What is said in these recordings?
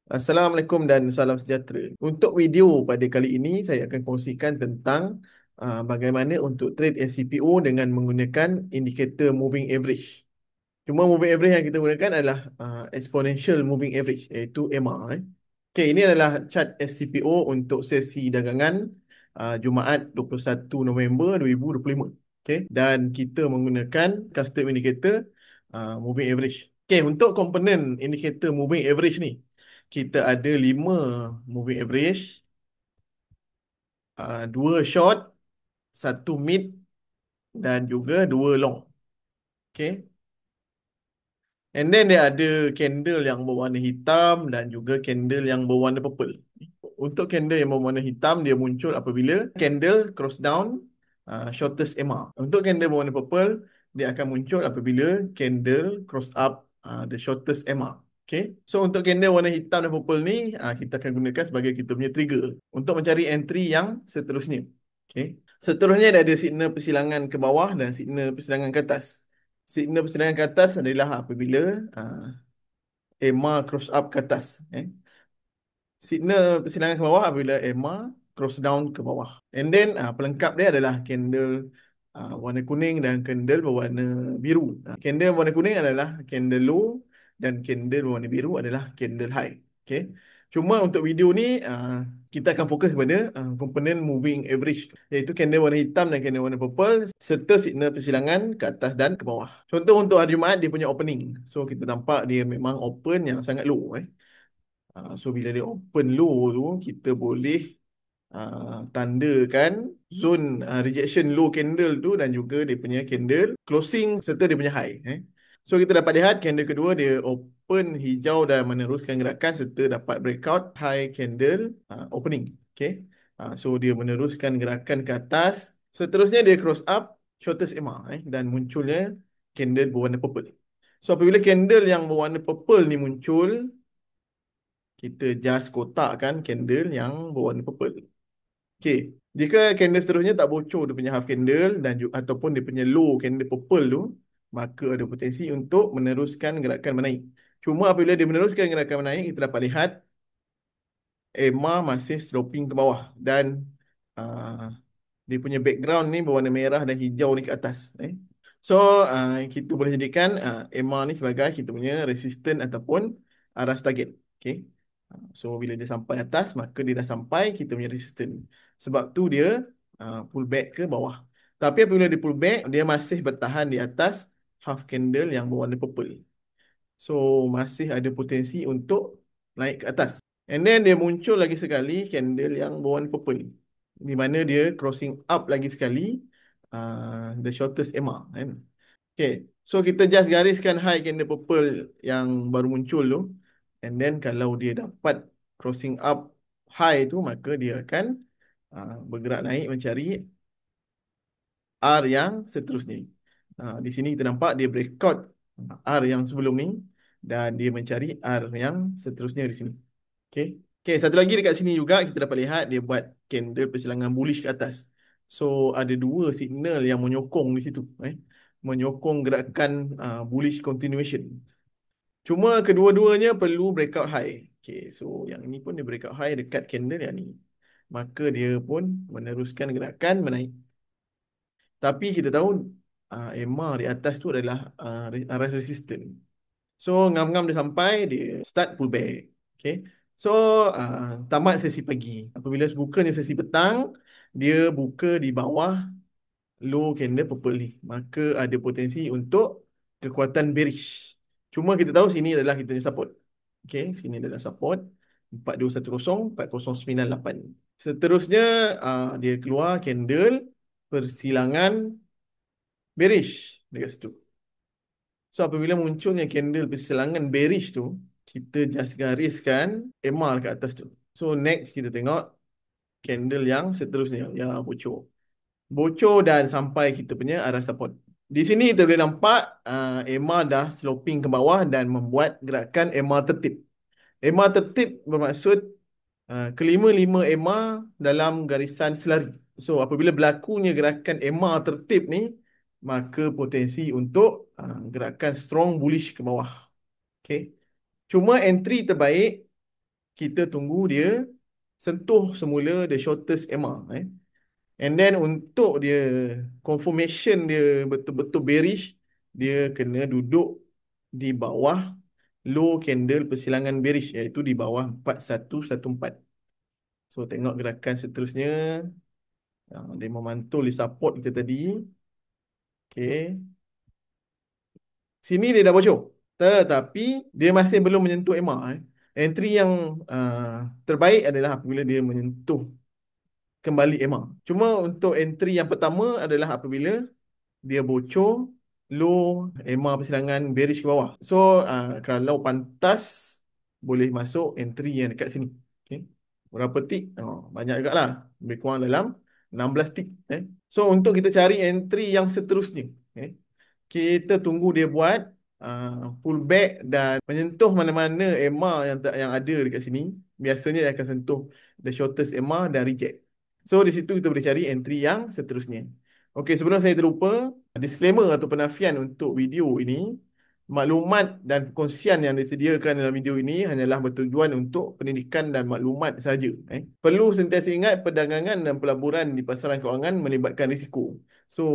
Assalamualaikum dan salam sejahtera. Untuk video pada kali ini, saya akan kongsikan tentang bagaimana untuk trade SCPO dengan menggunakan indikator moving average. Cuma moving average yang kita gunakan adalah exponential moving average, iaitu EMA. Okey, ini adalah chart SCPO untuk sesi dagangan Jumaat 21 November 2025. Okey, dan kita menggunakan custom indicator moving average. Okey, untuk komponen indikator moving average ni, kita ada 5 moving average, 2 short, 1 mid dan juga 2 long. Okay. And then dia ada candle yang berwarna hitam dan juga candle yang berwarna purple. Untuk candle yang berwarna hitam, dia muncul apabila candle cross down shortest EMA. Untuk candle berwarna purple, dia akan muncul apabila candle cross up the shortest EMA. Okay. So untuk candle warna hitam dan purple ni, kita akan gunakan sebagai kita punya trigger untuk mencari entry yang seterusnya. Okay. Seterusnya dia ada signal persilangan ke bawah dan signal persilangan ke atas. Signal persilangan ke atas adalah apabila EMA cross up ke atas. Signal persilangan ke bawah apabila EMA cross down ke bawah. And then pelengkap dia adalah candle warna kuning dan candle berwarna biru. Candle warna kuning adalah candle low dan candle berwarna biru adalah candle high. Okay. Cuma untuk video ni kita akan fokus kepada komponen moving average, iaitu candle warna hitam dan candle warna purple serta signal persilangan ke atas dan ke bawah. Contoh untuk hari Jumaat dia punya opening. So kita nampak dia memang open yang sangat low. So bila dia open low tu, kita boleh tandakan zone rejection low candle tu dan juga dia punya candle closing serta dia punya high. So kita dapat lihat candle kedua dia open hijau dan meneruskan gerakan serta dapat breakout high candle opening. Okay. So dia meneruskan gerakan ke atas. Seterusnya dia cross up shortest EMA dan munculnya candle berwarna purple. So apabila candle yang berwarna purple ni muncul, kita just kotakkan candle yang berwarna purple. Okey, jika candle seterusnya tak bocor dia punya half candle dan ataupun dia punya low candle purple tu, maka ada potensi untuk meneruskan gerakan menaik. Cuma apabila dia meneruskan gerakan menaik, kita dapat lihat EMA masih sloping ke bawah dan dia punya background ni berwarna merah dan hijau ni ke atas. So, kita boleh jadikan EMA ni sebagai kita punya resistance ataupun aras target. Okay. So, bila dia sampai atas, maka dia dah sampai kita punya resistance. Sebab tu dia pull back ke bawah. Tapi apabila dia pull back, dia masih bertahan di atas half candle yang berwarna purple. So, masih ada potensi untuk naik ke atas. And then dia muncul lagi sekali candle yang berwarna purple, di mana dia crossing up lagi sekali the shortest EMA. Okay, so kita just gariskan high candle purple yang baru muncul tu. And then kalau dia dapat crossing up high tu, maka dia akan bergerak naik mencari R yang seterusnya. Di sini kita nampak dia breakout R yang sebelum ni dan dia mencari R yang seterusnya di sini. Okay. Okay, satu lagi dekat sini juga kita dapat lihat dia buat candle persilangan bullish ke atas. So ada dua signal yang menyokong di situ, menyokong gerakan bullish continuation. Cuma kedua-duanya perlu breakout high. Okay, so yang ini pun dia breakout high dekat candle yang ni. Maka dia pun meneruskan gerakan menaik. Tapi kita tahu EMA di atas tu adalah arah resistant. So ngam-ngam dia sampai, dia start pullback. Okay. So tamat sesi pagi. Apabila bukanya sesi petang, dia buka di bawah low candle purple ni. Maka ada potensi untuk kekuatan bearish. Cuma kita tahu sini adalah kita punya support. Okay, sini adalah support 4210, 4098. Seterusnya dia keluar candle persilangan bearish dekat situ. So apabila munculnya candle persilangan bearish tu, kita just gariskan EMA kat atas tu. So next kita tengok candle yang seterusnya yang bocor. Bocor dan sampai kita punya arah support. Di sini kita boleh nampak EMA dah sloping ke bawah dan membuat gerakan EMA tertib. EMA tertib bermaksud kelima-lima EMA dalam garisan selari. So apabila berlakunya gerakan EMA tertib ni, maka potensi untuk gerakan strong bullish ke bawah. Okay. Cuma entry terbaik kita tunggu dia sentuh semula the shortest EMA. And then untuk dia confirmation dia betul-betul bearish, dia kena duduk di bawah low candle persilangan bearish, iaitu di bawah 4114. So tengok gerakan seterusnya. Dia memantul di support kita tadi. Okay. Sini dia dah bocor. Tetapi dia masih belum menyentuh EMA. Entry yang terbaik adalah apabila dia menyentuh kembali EMA. Cuma untuk entry yang pertama adalah apabila dia bocor low EMA persilangan bearish ke bawah. So kalau pantas boleh masuk entry yang dekat sini. Okay. Berapa tick? Banyak juga lah. Lebih kurang dalam 16 tick. So untuk kita cari entry yang seterusnya, kita tunggu dia buat pullback dan menyentuh mana-mana EMA yang ada dekat sini. Biasanya dia akan sentuh the shortest EMA dan reject. So di situ kita boleh cari entry yang seterusnya. Okey, sebelum saya terlupa, disclaimer atau penafian untuk video ini, maklumat dan perkongsian yang disediakan dalam video ini hanyalah bertujuan untuk pendidikan dan maklumat sahaja. Perlu sentiasa ingat perdagangan dan pelaburan di pasaran kewangan melibatkan risiko. So,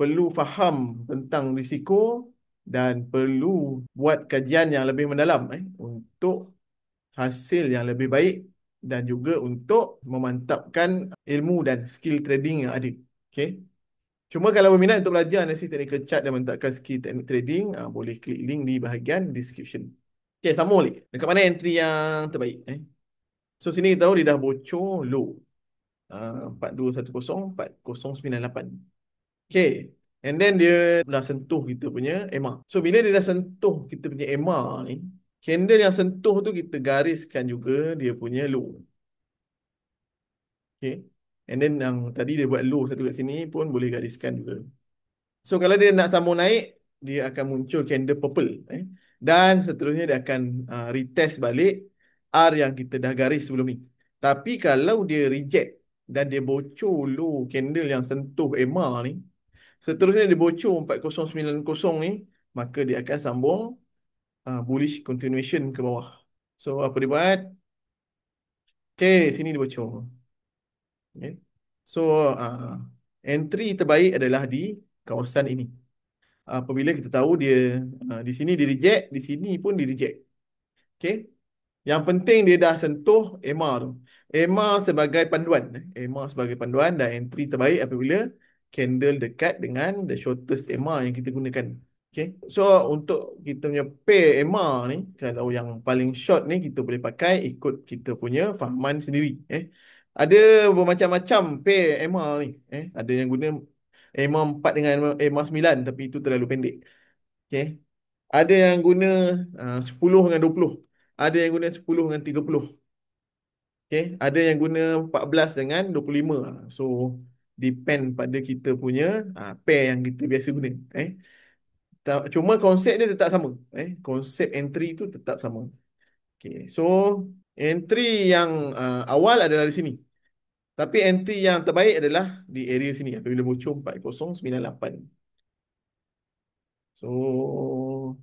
perlu faham tentang risiko dan perlu buat kajian yang lebih mendalam untuk hasil yang lebih baik dan juga untuk memantapkan ilmu dan skill trading yang ada. Okay. Cuma kalau berminat untuk belajar analisis technical chart dan mentadkan skill teknik trading, boleh klik link di bahagian description. Okay, sambung balik. Dekat mana entry yang terbaik? So, sini kita tahu dia dah bocor low. 4210, 4098. Okay. And then dia dah sentuh kita punya EMA. So, bila dia dah sentuh kita punya EMA ni, candle yang sentuh tu kita gariskan juga dia punya low. Okay. And then yang tadi dia buat low satu kat sini pun boleh gariskan juga. So kalau dia nak sambung naik, dia akan muncul candle purple. Dan seterusnya dia akan retest balik R yang kita dah garis sebelum ni. Tapi kalau dia reject dan dia bocor low candle yang sentuh EMA ni, seterusnya dia bocor 4090 ni, maka dia akan sambung bullish continuation ke bawah. So apa dia buat? Okay, sini dia bocor. Okay. So entry terbaik adalah di kawasan ini. Apabila kita tahu dia di sini di reject, di sini pun di reject. Okay. Yang penting dia dah sentuh EMA tu. EMA sebagai panduan. EMA sebagai panduan dan entry terbaik apabila candle dekat dengan the shortest EMA yang kita gunakan. Okay. So untuk kita punya pair EMA ni, kalau yang paling short ni kita boleh pakai ikut kita punya fahaman sendiri. Ada bermacam-macam pair EMA ni. Ada yang guna EMA 4 dengan EMA 9 tapi itu terlalu pendek. Okay. Ada yang guna 10 dengan 20. Ada yang guna 10 dengan 30. Okay. Ada yang guna 14 dengan 25. So, depend pada kita punya pair yang kita biasa guna. Cuma konsep dia tetap sama. Konsep entry tu tetap sama. Okay. So, entry yang awal adalah di sini. Tapi entry yang terbaik adalah di area sini. Apabila bocor 4098. So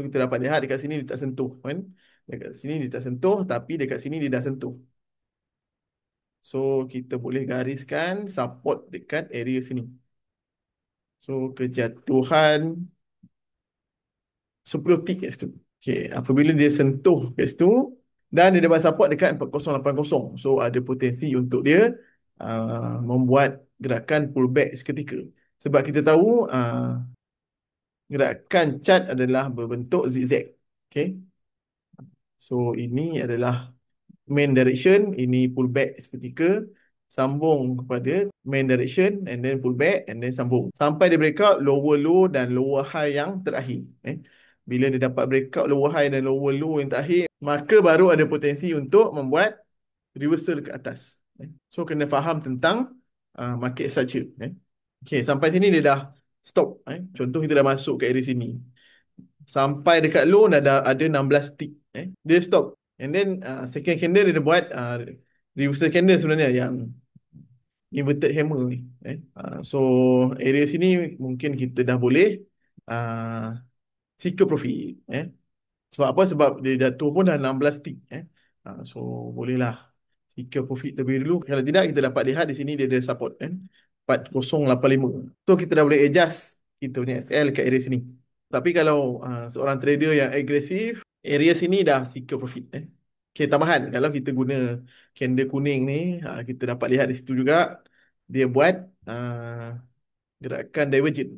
kita dapat lihat dekat sini dia tak sentuh kan. Dekat sini dia tak sentuh tapi dekat sini dia dah sentuh. So kita boleh gariskan support dekat area sini. So kejatuhan 10 tick kat situ. Okay, apabila dia sentuh kat situ dan dia dapat support dekat 4080. So ada potensi untuk dia membuat gerakan pullback seketika. Sebab kita tahu gerakan chart adalah berbentuk zigzag. Okay. So ini adalah main direction, ini pullback seketika, sambung kepada main direction and then pullback and then sambung sampai dia breakout lower low dan lower high yang terakhir. Bila dia dapat breakout lower high dan lower low yang terakhir, maka baru ada potensi untuk membuat reversal ke atas. So kena faham tentang market structure. Okay, sampai sini dia dah stop. Contoh kita dah masuk ke area sini. Sampai dekat low ada 16 tick. Dia stop. And then second candle dia buat reversal candle sebenarnya yang inverted hammer ni. So area sini mungkin kita dah boleh secure profit. Sebab apa? Sebab dia jatuh pun dah 16 tick. So bolehlah secure profit terlebih dulu. Kalau tidak, kita dapat lihat di sini dia ada support kan. 4085. So kita dah boleh adjust kita punya SL kat area sini. Tapi kalau seorang trader yang agresif, area sini dah secure profit. Okay, tambahan. Kalau kita guna candle kuning ni, kita dapat lihat di situ juga dia buat gerakan divergent.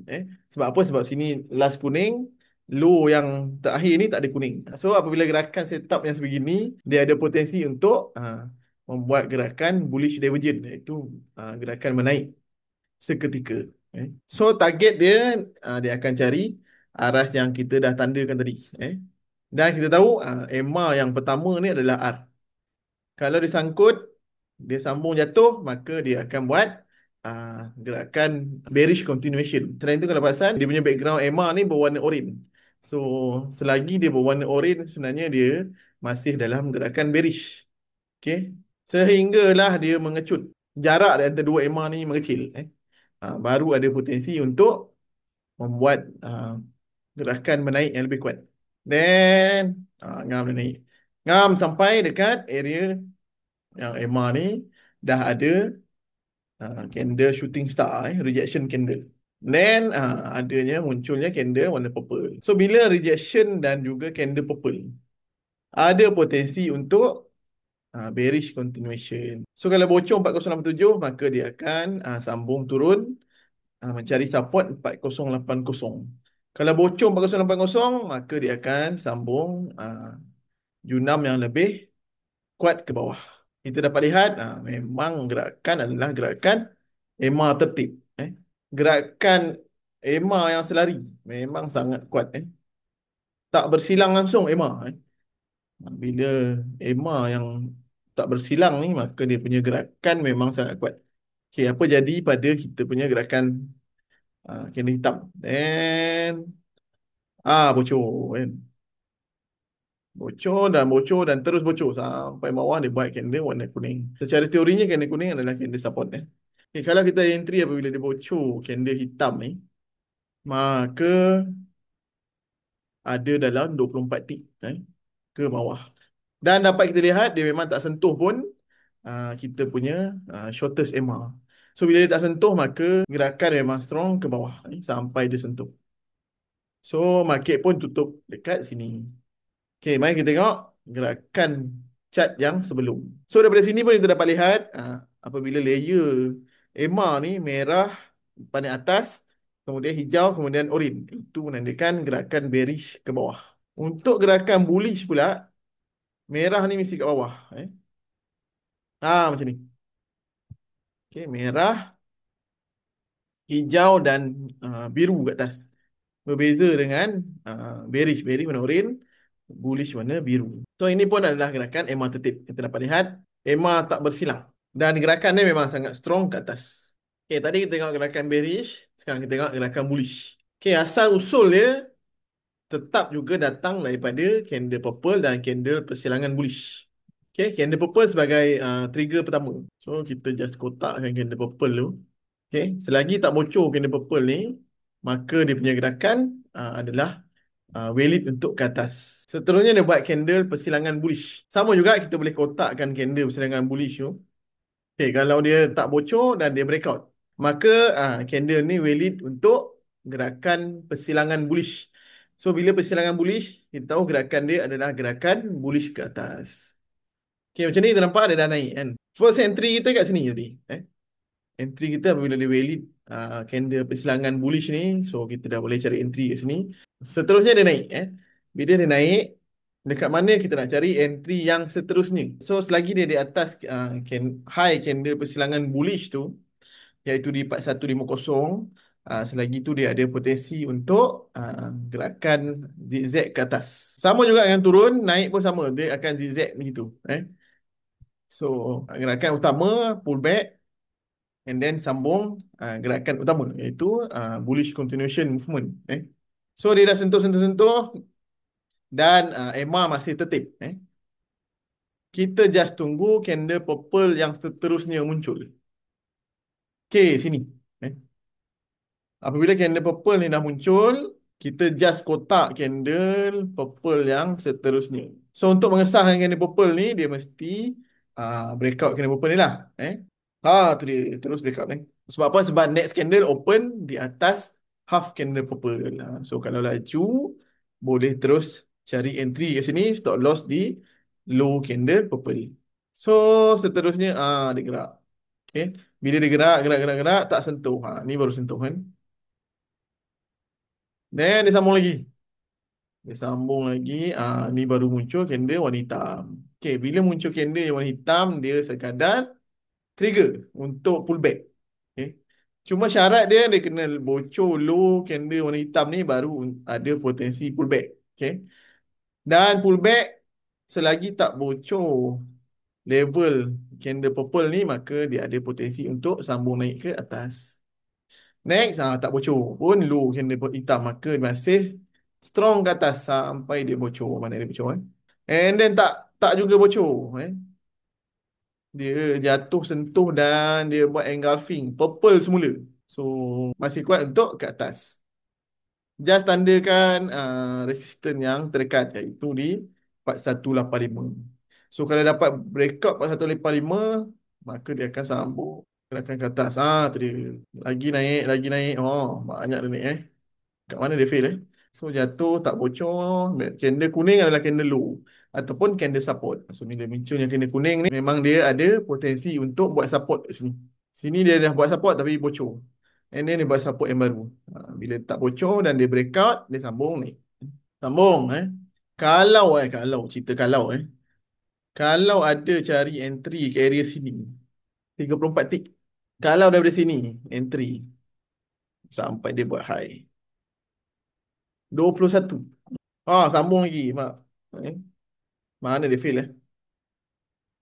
Sebab apa? Sebab sini last kuning, low yang terakhir ni tak ada kuning. So apabila gerakan setup yang sebegini, dia ada potensi untuk membuat gerakan bullish divergent, iaitu gerakan menaik seketika. So target dia, dia akan cari aras yang kita dah tandakan tadi. Dan kita tahu EMA yang pertama ni adalah R. Kalau disangkut, dia sambung jatuh, maka dia akan buat gerakan bearish continuation. Selain itu, kalau perasan, dia punya background EMA ni berwarna oren. So, selagi dia berwarna oren, sebenarnya dia masih dalam gerakan bearish. Okay? Sehinggalah dia mengecut. Jarak di antara dua EMA ni mengecil. Baru ada potensi untuk membuat gerakan menaik yang lebih kuat. Then, ngam dia naik. Ngam sampai dekat area yang EMA ni dah ada candle shooting star, rejection candle. Then adanya munculnya candle warna purple. So bila rejection dan juga candle purple, ada potensi untuk bearish continuation. So kalau bocor 4087, maka dia akan sambung turun mencari support 4080. Kalau bocor 4080, maka dia akan sambung J6 yang lebih kuat ke bawah. Kita dapat lihat memang gerakan adalah gerakan EMA tertib. Gerakan EMA yang selari memang sangat kuat. Tak bersilang langsung EMA. Bila EMA yang tak bersilang ni, maka dia punya gerakan memang sangat kuat. Okay, apa jadi pada kita punya gerakan candle hitam? Dan bocor kan. Bocor dan terus bocor sampai bawah dia buat candle warna kuning. Secara teorinya candle kuning adalah candle support. Okay, kalau kita entry apabila dia bocor candle hitam ni, maka ada dalam 24 tick ke bawah. Dan dapat kita lihat dia memang tak sentuh pun kita punya shortest EMA. So bila dia tak sentuh, maka gerakan memang strong ke bawah sampai dia sentuh. So market pun tutup dekat sini. Okay, mari kita tengok gerakan chart yang sebelum. So daripada sini pun kita dapat lihat apabila layer EMA ni merah paling atas, kemudian hijau, kemudian oren. Itu menandakan gerakan bearish ke bawah. Untuk gerakan bullish pula, merah ni mesti kat bawah. Macam ni. Okay, merah, hijau dan biru kat atas. Berbeza dengan bearish. Bearish warna oren, bullish warna biru. So ini pun adalah gerakan EMA tertib. Kita dapat lihat EMA tak bersilang. Dan gerakan ni memang sangat strong kat atas. Okay, tadi kita tengok gerakan bearish. Sekarang kita tengok gerakan bullish. Okay, asal usul dia tetap juga datang daripada candle purple dan candle persilangan bullish. Okay, candle purple sebagai trigger pertama. So kita just kotakkan candle purple tu. Okay, selagi tak bocor candle purple ni, maka dia punya gerakan adalah valid untuk ke atas. Seterusnya dia buat candle persilangan bullish. Sama juga kita boleh kotakkan candle persilangan bullish tu. Okay, kalau dia tak bocor dan dia breakout, maka candle ni valid untuk gerakan persilangan bullish. So bila persilangan bullish, kita tahu gerakan dia adalah gerakan bullish ke atas. Okay, macam ni kita nampak dia dah naik kan. First entry kita kat sini tadi. Entry kita apabila dia valid candle persilangan bullish ni, so kita dah boleh cari entry kat sini. Seterusnya dia naik. Bila dia naik, dekat mana kita nak cari entry yang seterusnya. So selagi dia di atas high candle persilangan bullish tu, iaitu di 4150, selagi tu dia ada potensi untuk gerakan zigzag ke atas. Sama juga dengan turun, naik pun sama, dia akan zigzag begitu. So gerakan utama pullback and then sambung gerakan utama, iaitu bullish continuation movement. So dia dah sentuh dan EMA masih tertib. Kita just tunggu candle purple yang seterusnya muncul. Okay, sini. Apabila candle purple ni dah muncul, Kita just kotak candle purple yang seterusnya. So untuk mengesahkan candle purple ni dia mesti breakout candle purple ni lah. Tu dia terus breakout ni. Sebab apa? Sebab next candle open di atas half candle purple. So kalau laju boleh terus cari entry ke sini, stop loss di low candle purple. So seterusnya dia gerak. Okay. Bila dia gerak, gerak, gerak, gerak, tak sentuh. Ni baru sentuh kan. Then dia sambung lagi. Dia sambung lagi. Ni baru muncul candle warna hitam. Okay, bila muncul candle warna hitam, dia sekadar trigger untuk pullback. Okay. Cuma syarat dia, dia kena bocor low candle warna hitam ni baru ada potensi pullback. Okay. Dan pullback selagi tak bocor level candle purple ni, maka dia ada potensi untuk sambung naik ke atas. Next, tak bocor pun low candle hitam, maka masih strong ke atas sampai dia bocor. Mana dia bocor? And then tak juga bocor. Dia jatuh sentuh dan dia buat engulfing purple semula. So masih kuat untuk ke atas. Just tandakan resistance yang terdekat, iaitu di 4185. So kalau dapat breakout 4185, maka dia akan sambung gerakan ke atas. Tu dia. Lagi naik, lagi naik. Oh, banyak dia naik. Kat mana dia fail? So jatuh tak bocor. Candle kuning adalah candle low ataupun candle support. So bila munculnya candle kuning ni, memang dia ada potensi untuk buat support kat sini. Sini dia dah buat support tapi bocor. And then dia buat support yang baru. Bila tak bocor dan dia breakout, dia sambung ni. Sambung Kalau cerita kalau ada cari entry ke area sini 34 tick. Kalau daripada sini entry sampai dia buat high 21. Sambung lagi, mak. Eh, Mana dia fail?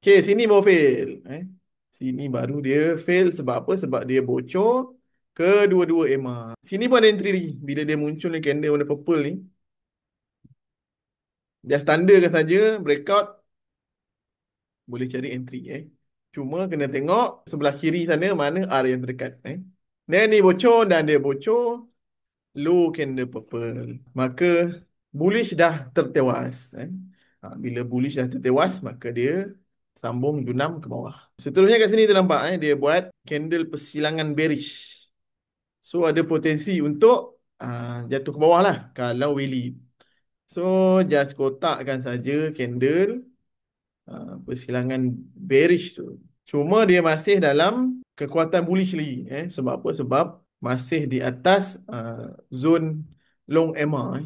Okay, sini baru fail. Sini baru dia fail sebab apa? Sebab dia bocor kedua-dua EMA. Sini pun ada entry lagi. Bila dia muncul ni candle warna purple ni, just tandakan saja breakout, boleh cari entry. Cuma kena tengok sebelah kiri sana mana area yang terdekat. Dan ni bocor dan dia bocor low candle purple. Maka bullish dah tertewas. Bila bullish dah tertewas, maka dia sambung junam ke bawah. Seterusnya kat sini nampak dia buat candle persilangan bearish. So ada potensi untuk jatuh ke bawah lah kalau Willy. So just kotakkan saja candle persilangan bearish tu. Cuma dia masih dalam kekuatan bullish lagi. Sebab apa? Sebab masih di atas zone long EMA.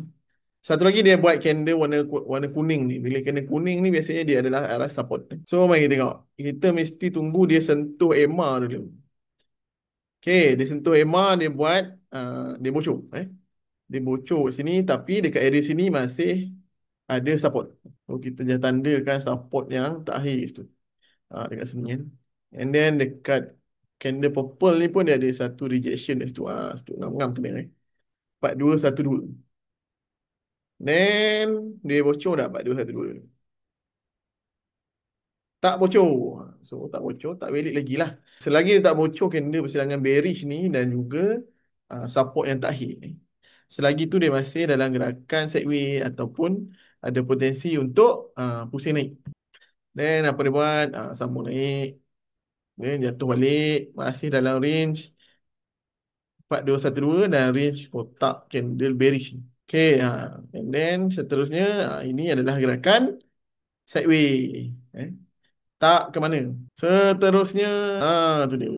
Satu lagi dia buat candle warna kuning ni. Bila candle kuning ni biasanya dia adalah arah support. So mari kita tengok. Kita mesti tunggu dia sentuh EMA dulu. Okay, dia sentuh EMA, dia buat dia bocor. Dia bocor sini tapi dekat area sini masih ada support. So kita jangan tandakan support yang terakhir tu. Dekat sini kan. And then dekat candle purple ni pun dia ada satu rejection kat situ. Situ ngam-ngam kena 4212. Then dia bocor dah 4212. Tak bocor. So tak bocor, tak valid lagi lah. Selagi dia tak bocor candle persilangan bearish ni dan juga support yang terakhir. Selagi tu dia masih dalam gerakan sideways ataupun ada potensi untuk pusing naik. Then apa dia buat? Sambung naik. Then jatuh balik. Masih dalam range 4212 dan range kotak candle bearish. Okay. And then seterusnya ini adalah gerakan sideways. Tak ke mana. Seterusnya, tu dia.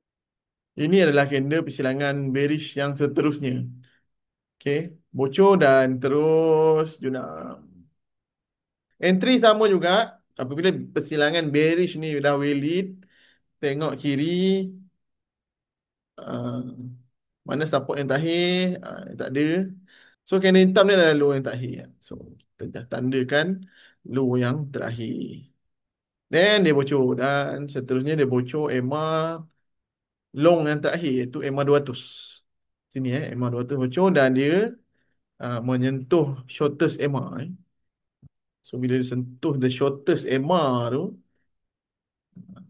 Ini adalah candle persilangan bearish yang seterusnya. Okay. Bocor dan terus junam. Entry sama juga. Apabila persilangan bearish ni dah valid, tengok kiri. Uh, Mana support yang terakhir? Tak ada. So candle hitam ni adalah low yang terakhir. So kita dah tandakan low yang terakhir. Then dia bocor. Dan seterusnya dia bocor EMA long yang terakhir, iaitu EMA 200. Sini EMA 200 bocor dan dia menyentuh shortest EMA. So bila dia sentuh the shortest EMA tu,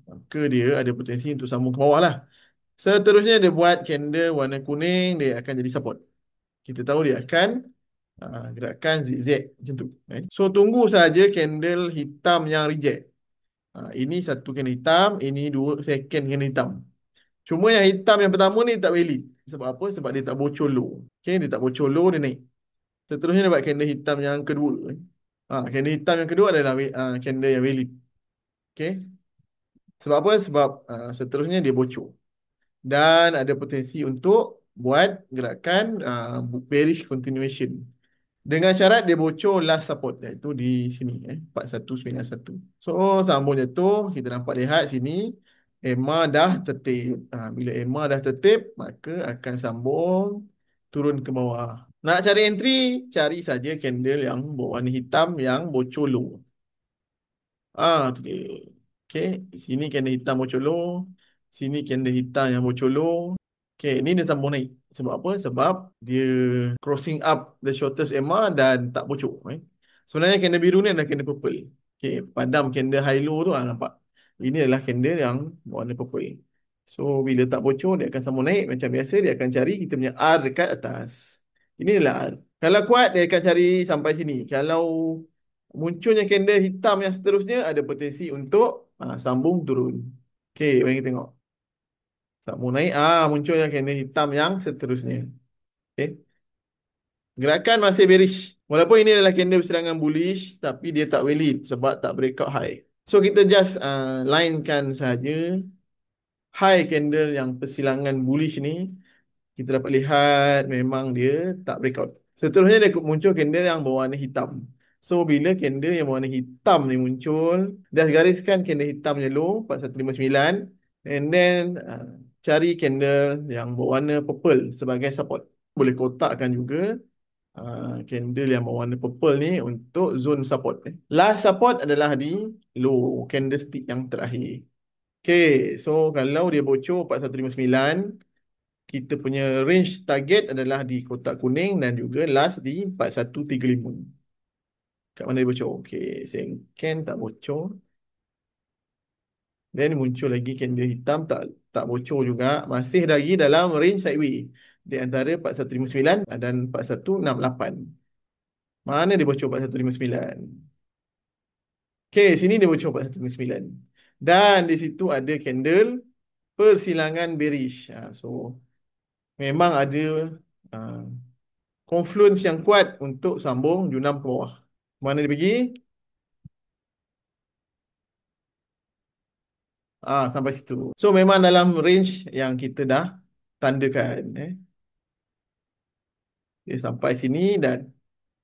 maka dia ada potensi untuk sambung ke bawah lah. Seterusnya dia buat candle warna kuning, dia akan jadi support. Kita tahu dia akan Gerakan zigzag macam tu. So tunggu saja candle hitam yang reject. Ini satu candle hitam, ini dua second candle hitam. Cuma yang hitam yang pertama ni tak valid. Sebab apa? Sebab dia tak bocor low. Okay, dia tak bocor low, dia naik. Seterusnya dapat candle hitam yang kedua. Candle hitam yang kedua adalah candle yang valid. Okay. Sebab apa? Sebab seterusnya dia bocor. Dan ada potensi untuk buat gerakan bearish continuation. Dengan syarat dia bocor last support, iaitu di sini 4191. So sambung jatuh, kita nampak lihat sini EMA dah tertib. Bila EMA dah tertib, maka akan sambung turun ke bawah. Nak cari entry, cari saja candle yang berwarna hitam yang bocor low. Tu dia. Okay, sini candle hitam bocor low, sini candle hitam yang bocor low. Okay, ini dia sambung naik. Sebab apa? Sebab dia crossing up the shortest EMA dan tak bocor. Sebenarnya candle biru ni adalah candle purple. Okay, padam candle high low tu nampak. Ini adalah candle yang warna purple. So, bila tak bocor, dia akan sambung naik. Macam biasa, dia akan cari kita punya R dekat atas. Ini adalah R. Kalau kuat, dia akan cari sampai sini. Kalau munculnya candle hitam yang seterusnya, ada potensi untuk sambung turun. Okay, mari kita tengok. Sambung naik, munculnya candle hitam yang seterusnya. Okay. Gerakan masih bearish. Walaupun ini adalah candle berserangan bullish, tapi dia tak valid sebab tak breakout high. So, kita just linekan saja high candle yang persilangan bullish ni. Kita dapat lihat memang dia tak breakout. Seterusnya dia muncul candle yang berwarna hitam. So, bila candle yang berwarna hitam ni muncul, dah gariskan candle hitamnya low, 4159. And then, cari candle yang berwarna purple sebagai support. Boleh kotakkan juga candle yang berwarna purple ni untuk zone support. Last support adalah di low candlestick yang terakhir. Okay, so kalau dia bocor 4159, kita punya range target adalah di kotak kuning dan juga last di 4135. Kat mana dia bocor? Okay, second tak bocor. Dan muncul lagi candle hitam tak bocor juga. Masih lagi dalam range sideways di antara 4159 dan 4168. Mana dia bocor 4159? Okay, sini dia bocor 4159. Dan di situ ada candle persilangan bearish. So, memang ada confluence yang kuat untuk sambung junam ke bawah. Mana dia pergi? Sampai situ. So, memang dalam range yang kita dah tandakan. Dia sampai sini dan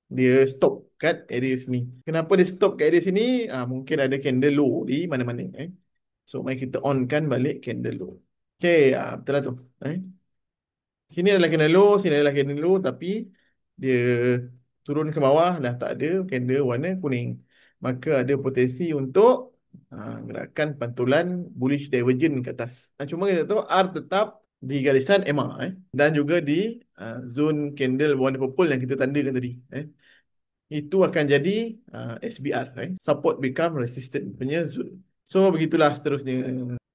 dia stop kat area sini. Kenapa dia stop kat area sini? Mungkin ada candle low di mana-mana. So, mari kita onkan balik candle low. Okay, betul lah tu. Sini adalah candle low, sini adalah candle low, tapi dia turun ke bawah dah tak ada candle warna kuning. Maka ada potensi untuk gerakan pantulan bullish divergent ke atas. Cuma kita tahu R tetap di garisan EMA dan juga di zone candle warna purple yang kita tandakan tadi. Itu akan jadi SBR, support become resistant punya zone. So begitulah seterusnya.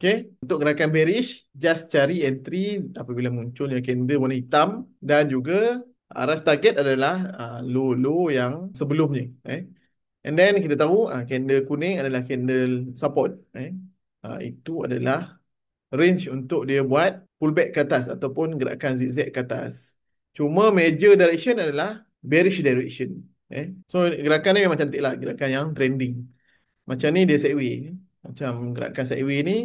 Okay, untuk gerakan bearish, just cari entry apabila munculnya candle warna hitam dan juga aras target adalah low-low yang sebelumnya. And then kita tahu candle kuning adalah candle support. Itu adalah range untuk dia buat pullback ke atas ataupun gerakan zigzag ke atas. Cuma major direction adalah bearish direction. So gerakan ni memang cantik lah, gerakan yang trending. Macam ni dia sideways. Macam gerakan sideways ni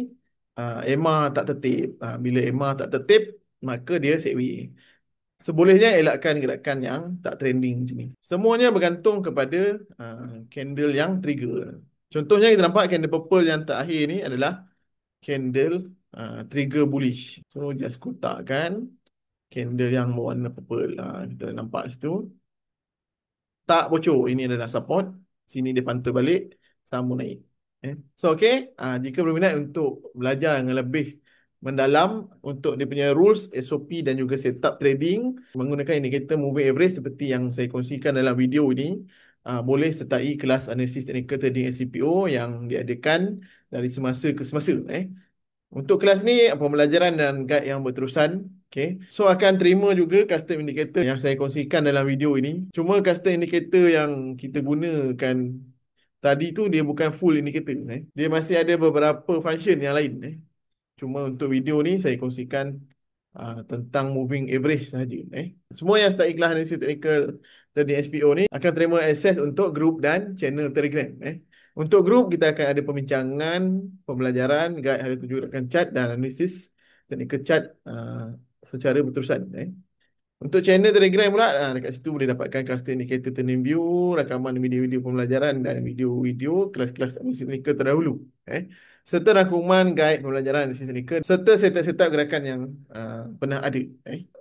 EMA tak tertib. Bila EMA tak tertib, maka dia sideways. Sebolehnya elakkan gerakan yang tak trending macam ni. Semuanya bergantung kepada candle yang trigger. Contohnya kita nampak candle purple yang terakhir ni adalah candle trigger bullish. So just kotakkan candle yang berwarna purple. Kita nampak situ. Tak bocor. Ini adalah support. Sini dia pantul balik. Sambung naik. So, okay. Jika berminat untuk belajar yang lebih mendalam untuk dia punya rules, SOP dan juga setup trading menggunakan indikator moving average seperti yang saya kongsikan dalam video ini, boleh sertai kelas analisis technical trading SCPO yang diadakan dari semasa ke semasa. Untuk kelas ni, pembelajaran dan guide yang berterusan, Okay. So akan terima juga custom indicator yang saya kongsikan dalam video ini. Cuma custom indicator yang kita gunakan tadi tu dia bukan full indicator. Dia masih ada beberapa function yang lain. Cuma untuk video ni saya kongsikan tentang moving average sahaja. Semua yang start iklan analisis technical dari SPO ni akan terima akses untuk grup dan channel Telegram. Untuk grup kita akan ada pembincangan, pembelajaran, guide harga tuju rakan chart dan analisis technical chart secara berterusan. Untuk channel Telegram pula, dekat situ boleh dapatkan custom indicator turning view, rakaman video-video pembelajaran dan video-video kelas-kelas analisis teknikal terdahulu. Serta rangkuman guide pembelajaran analisis teknikal serta setup-setup gerakan yang pernah ada.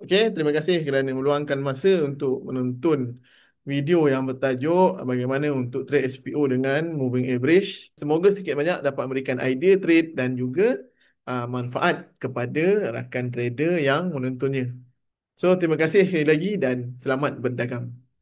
Okey, terima kasih kerana meluangkan masa untuk menonton video yang bertajuk bagaimana untuk trade SPO dengan moving average. Semoga sikit banyak dapat memberikan idea trade dan juga manfaat kepada rakan trader yang menontonnya. So, terima kasih sekali lagi dan selamat berdagang.